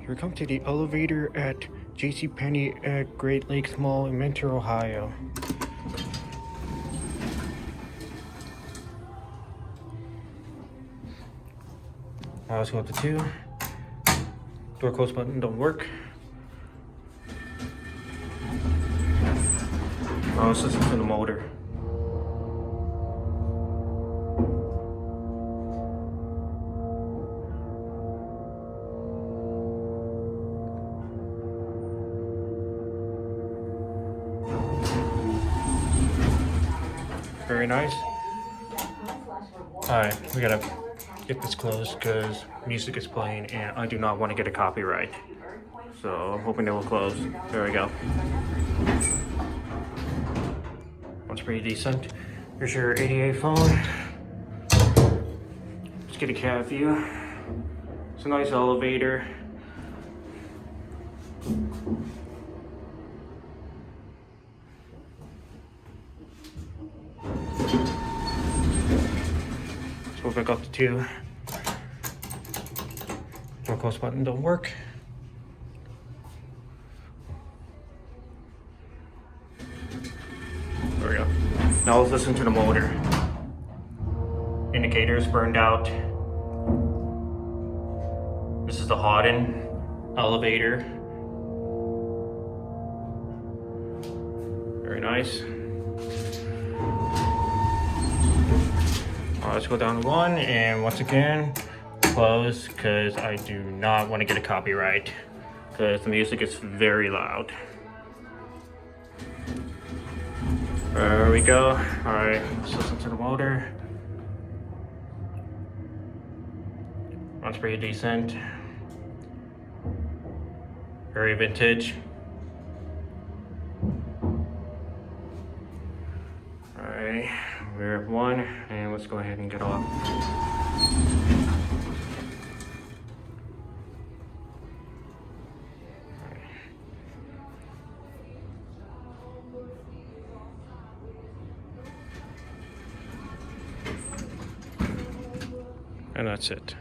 Here, come to the elevator at JCPenney at Great Lakes Mall in Mentor, Ohio. Now let's go up to 2. Door close button don't work. Now let's listen to the motor. Very nice. Alright, we gotta get this closed because music is playing and I do not want to get a copyright. So I'm hoping it will close. There we go. That's pretty decent. Here's your ADA phone. Let's get a cab view. It's a nice elevator. Let's go back up to 2. Door close button don't work. There we go. Now let's listen to the motor. Indicators burned out. This is the Haughton elevator. Very nice. Let's go down to 1 and once again close because I do not want to get a copyright because the music is very loud. There we go. Alright, let's listen to the motor. Runs pretty decent. Very vintage. Alright, we're at 1 and let's go ahead and get off. And that's it.